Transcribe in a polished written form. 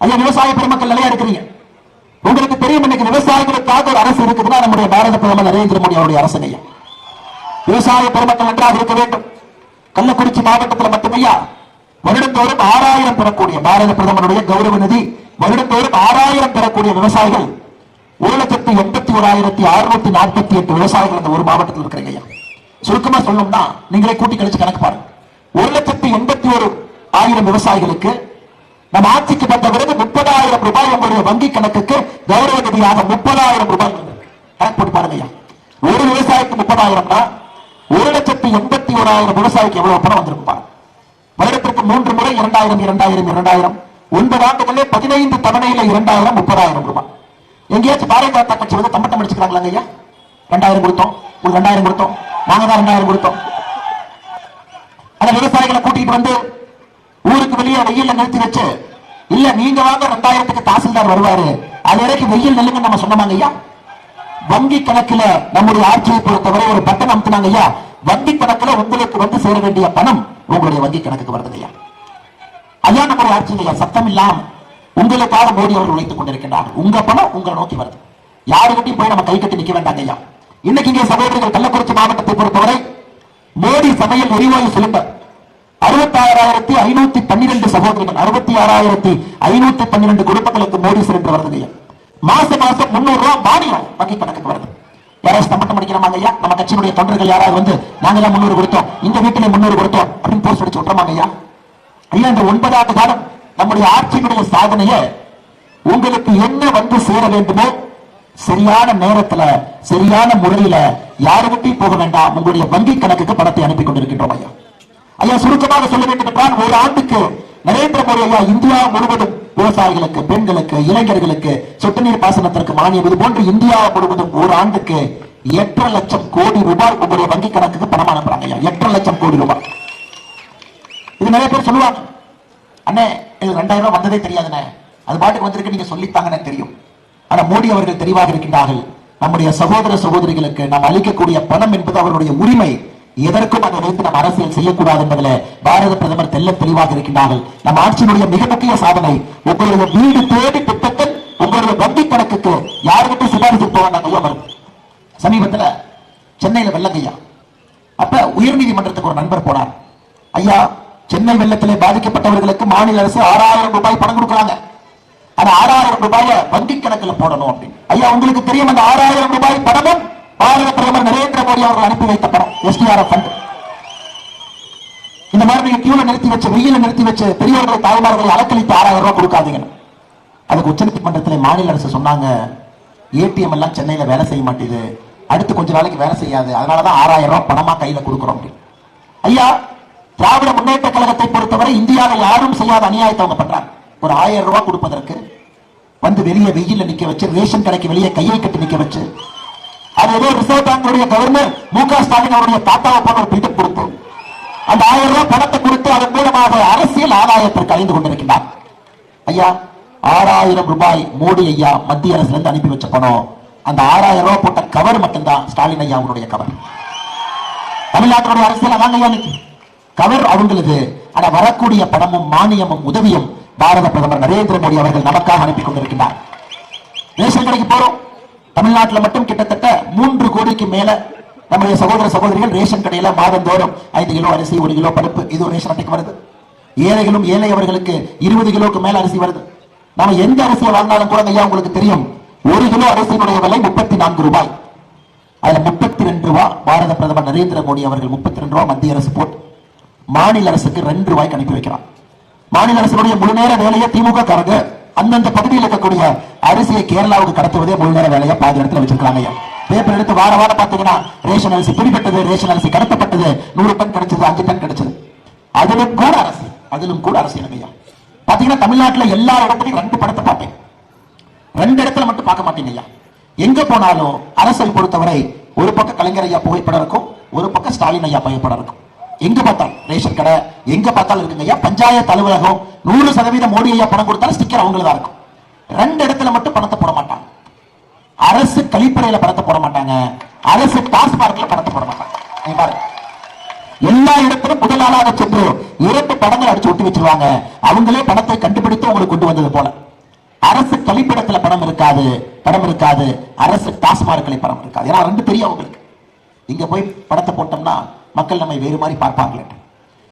ஐயா, விவசாய பெருமக்கள் நிலையா இருக்கிறீங்க. உங்களுக்கு தெரியும், இன்னைக்கு விவசாயிகளுக்காக ஒரு அரசு இருக்குதுன்னா நம்முடைய பாரத பிரதமர் நரேந்திர மோடி அவருடைய அரசு. ஐயா, விவசாய பெருமக்கள் நன்றாக இருக்க வேண்டும். கள்ளக்குறிச்சி மாவட்டத்தில் மட்டுமையா வருடந்தோறும் 6000 பெறக்கூடிய பாரத பிரதமருடைய கௌரவ நிதி, வருடந்தோறும் 6000 பெறக்கூடிய விவசாயிகள் 1,81,648 விவசாயிகள் அந்த ஒரு மாவட்டத்தில் இருக்கிறீங்க. ஐயா, சுருக்கமா சொல்லணும்னா நீங்களே கூட்டி கழிச்சு கணக்கு பாருங்க. 1,81,000 விவசாயிகளுக்கு நம்ம ஆட்சிக்கு வந்த பிறகு 30,000 ரூபாய் உங்களுடைய வங்கி கணக்குக்கு கௌரவ நிதியாக 30,000 ரூபாய் கணக்கு போட்டு பாருங்க. ஒரு விவசாயிக்கு 30,000, 1,81,000 விவசாயிக்கு எவ்வளவு பணம் வந்திருக்கும். வருடத்திற்கு 3 முறை 2000 2000 2000 9 ஆண்டுகளே 15 தவணையில 2000 30,000 ரூபாய். எங்கேயாச்சும் பாரதிய ஜனதா கட்சி வந்து தம்பட்டம் அடிச்சுக்கிறாங்களா? ஐயா, 2000 கொடுத்தோம், 2000 கொடுத்தோம், நாங்க தான் 2000 கொடுத்தோம். அந்த விவசாயிகளை கூட்டிட்டு வந்து ஊருக்கு வெளியே வெயில்ல நிறுத்தி வச்சு, இல்ல நீங்க வாங்க 2000க்கு தாசில்தார் வருவாரு, அது வரைக்கும் வெயில் நெல்லுங்க நம்ம சொன்னோமாங்க. ஐயா, வங்கி கணக்குல நம்முடைய ஆட்சியை பொறுத்தவரை ஒரு பட்டம் அமுத்தினாங்க. ஐயா, வங்கி கணக்குல உங்களுக்கு வந்து சேர வேண்டிய பணம் உங்களுடைய வங்கி கணக்குக்கு வருது. ஐயா, ஐயா நம்முடைய ஆட்சியில சத்தம் இல்லாம உங்களுக்காக மோடி அவர்கள் உழைத்துக் கொண்டிருக்கின்றார். உங்க பணம் உங்களை நோக்கி வருது. யாருக்கிட்டையும் போய் நம்ம கை கட்டி நிக்க வேண்டாங்க. ஐயா, இன்னைக்கு இங்கே சகோதரர்கள் கள்ளக்குறிச்சி மாவட்டத்தை பொறுத்தவரை மோடி சமையல் எரிவாயு சிலிண்டர் 66,512 சகோதரிகள், 66,512 குடும்பங்களுக்கு மோடி சிலிண்டர் வருது. மாசம் மாசம் 300 ரூபாய் மானியம் வங்கி கணக்குக்கு வருது. யாராவது சம்பட்டம் அடிக்கிறோமாங்க? ஐயா, நம்ம கட்சியினுடைய தொண்டர்கள் யாராவது வந்து நாங்க எல்லாம் 300 கொடுத்தோம், இந்த வீட்டிலே 300 கொடுத்தோம் அப்படின்னு போஸ்ட் அடிச்சு விட்டுறோமாங்க? ஐயா, ஐயா, இந்த 9 ஆண்டு காலம் நம்முடைய ஆட்சியினுடைய சாதனையை உங்களுக்கு என்ன வந்து சேர வேண்டுமோ சரியான நேரத்துல சரியான முறையில யாருக்கிட்டையும் போக வேண்டாம், உங்களுடைய வங்கி கணக்குக்கு பணத்தை அனுப்பி கொண்டிருக்கின்றோம். ஐயா, ஐயா சுருக்கமாக சொல்ல வேண்டும் என்றால் ஒரு ஆண்டுக்கு நரேந்திர மோடி ஐயா இந்தியா முழுவதும் விவசாயிகளுக்கு, பெண்களுக்கு, இளைஞர்களுக்கு சொட்டு நீர் பாசனத்திற்கு மானியம், இது போன்று இந்தியா முழுவதும் ஒரு ஆண்டுக்கு 8 லட்சம் கோடி ரூபாய் உங்களுடைய வங்கி கணக்குக்கு பணம் அனுப்புறாங்க. 8 லட்சம் கோடி ரூபாய். இது நிறைய பேர் சொல்லுவாங்க, அண்ணே இது 2000 ரூபாய் வந்ததே தெரியாதுண்ணே, அது பாட்டுக்கு வந்திருக்கு நீங்க சொல்லித்தாங்கன்னு தெரியும். ஆனா மோடி அவர்கள் தெளிவாக இருக்கின்றார்கள், நம்முடைய சகோதர சகோதரிகளுக்கு நாம் அளிக்கக்கூடிய பணம் என்பது அவர்களுடைய உரிமை, எதற்கும் அதை வைத்து நம்ம அரசியல் செய்யக்கூடாது என்பதில் பாரத பிரதமர் தெல்ல தெளிவாக இருக்கின்றார்கள். நம் ஆட்சியினுடைய மிக முக்கிய சாதனை உங்களுடைய வீடு தேடி திட்டத்தில் உங்களுடைய வங்கி கணக்குக்கு யாருக்கிட்ட சிபாரிசு போவாங்க. சமீபத்தில் சென்னையில வெள்ளங்கய்யா, அப்ப உயர்நீதிமன்றத்துக்கு ஒரு நண்பர் போனார். ஐயா, சென்னை வெள்ளத்திலே பாதிக்கப்பட்டவர்களுக்கு மாநில அரசு 6000 ரூபாய் பணம் கொடுக்குறாங்க, அந்த 6000 ரூபாயை வங்கி கணக்கில் போடணும் அப்படின்னு. ஐயா, உங்களுக்கு தெரியும், அந்த 6000 ரூபாய் பணமும் பாரத பிரதமர் நரேந்திர மோடி அவர்கள் அனுப்பி வைத்த பணம், SDRF ஃபண்ட். இந்த மாதிரி நீங்க கியூல நிறுத்தி வச்சு, வெயில நிறுத்தி வச்சு பெரியவர்களை தாய்மார்களை அலக்களித்து 6000 ரூபாய் கொடுக்காதீங்க. அதுக்கு உச்சநீதிமன்றத்தில் மாநில அரசு சொன்னாங்க, ATM எல்லாம் சென்னையில வேலை செய்ய மாட்டேது, அடுத்து கொஞ்ச நாளைக்கு வேலை செய்யாது, அதனாலதான் 6000 ரூபாய் பணமா கையில கொடுக்கிறோம். ஐயா, திராவிட முன்னேற்ற கழகத்தை பொறுத்தவரை இந்தியாவில் யாரும் செய்யாத அநியாயத்தை அவங்க பண்றாங்க. ஒரு 1000 ரூபாய் கொடுப்பதற்கு வந்து வெளியே வெயில நிக்க வச்சு, ரேஷன் கடைக்கு வெளியே கையை கட்டி நிக்க வச்சு, அது ஏதோ ரிசர்வ் பேங்குடைய கவர்னர் மு.க. ஸ்டாலின் அவருடைய தாத்தாவை போன ஒரு பில்டப் கொடுத்து அந்த 1000 ரூபாய் பணத்தை கொடுத்து அதன் மூலமாக அரசியல் ஆதாயத்திற்கு அழிந்து கொண்டிருக்கிறார். ஐயா, 6000 ரூபாய் மோடி ஐயா மத்திய அரசுல இருந்து அனுப்பி வச்ச பணம், அந்த 6000 ரூபாய் போட்ட கவர் மட்டும்தான் ஸ்டாலின் ஐயா அவருடைய கவர். தமிழ்நாட்டினுடைய அரசியல் அதாங்க ஐயா கவர் அவங்களுக்கு. ஆனா வரக்கூடிய பணமும் மானியமும் உதவியும் பாரத பிரதமர் நரேந்திர மோடி அவர்கள் நமக்காக அனுப்பி கொண்டிருக்கிறார். ரேஷன் கடைக்கு போறோம், தமிழ்நாட்டில் மட்டும் கிட்டத்தட்ட 3 கோடிக்கு மேல நம்முடைய சகோதர சகோதரிகள் ரேஷன் கடையில மாதந்தோறும் 5 கிலோ அரிசி, 1 கிலோ பருப்பு, இது ரேஷன் அட்டைக்கு வருது. ஏழைகளும் ஏழை அவர்களுக்கு 20 கிலோக்கு மேல அரிசி வருது. நாம எந்த அரிசியை வாங்கினாலும் கூட ஐயா உங்களுக்கு தெரியும், 1 கிலோ அரிசியினுடைய விலை 34 ரூபாய். அதுல 32 ரூபாய் பாரத பிரதமர் நரேந்திர மோடி அவர்கள் 32 ரூபாய் மத்திய அரசு போட்டு மாநில அரசுக்கு 2 ரூபாய்க்கு அனுப்பி வைக்கிறான். மாநில அரசுடைய முழு நேர வேலையை திமுக காரங்க அந்தந்த பகுதியில் இருக்கக்கூடிய அரிசியை கேரளாவுக்கு கடத்துவதே முழு நேர வேலையா பாதி இடத்துல வச்சிருக்காங்க. பேப்பர் எடுத்து வார வாரம் பாத்தீங்கன்னா ரேஷன் அரிசி பிடிபட்டது, ரேஷன் அரிசி கடத்தப்பட்டது, 100 டன் கிடைச்சது, 5 டன் கிடைச்சது. அதிலும் கூட அரசியல் ஐயா. பாத்தீங்கன்னா தமிழ்நாட்டில் எல்லா இடத்துலையும் 2 படத்தை பார்ப்பேன், 2 இடத்துல மட்டும் பார்க்க மாட்டீங்க ஐயா. எங்க போனாலும் அரசை பொறுத்தவரை ஒரு பக்கம் கலைஞர் ஐயா புகைப்படம் இருக்கும், ஒரு பக்கம் ஸ்டாலின் ஐயா புகைப்படம் இருக்கும். எங்க பார்த்தாலும் ரேஷன் கடை எங்க பார்த்தாலும் இருக்குங்க ஐயா. பஞ்சாயத்து அலுவலகம் 100% மோடி ஐயா பணம் கொடுத்தாலும் ஸ்டிக்கர் அவங்களுக்கு தான் இருக்கும். 2 இடத்துல மட்டும் பணத்தை போட மாட்டாங்க. அரசு கழிப்பறையில பணத்தை போட மாட்டாங்க, அரசு டாஸ்மார்க்ல பணத்தை போட மாட்டாங்க. எல்லா இடத்திலும் முதலாளாக சென்று 2 படங்கள் அடிச்சு ஒட்டி வச்சிருவாங்க. அவங்களே பணத்தை கண்டுபிடித்து உங்களுக்கு கொண்டு வந்தது போல. அரசு கழிப்பிடத்துல பணம் இருக்காது, அரசு டாஸ்மார்க்களை பணம் இருக்காது. ஏன்னா ரெண்டு தெரியும் அவங்களுக்கு. இங்க போய் படத்தை போட்டோம்னா மக்கள் நம்மை வேறு மாதிரி பார்ப்பாங்களே.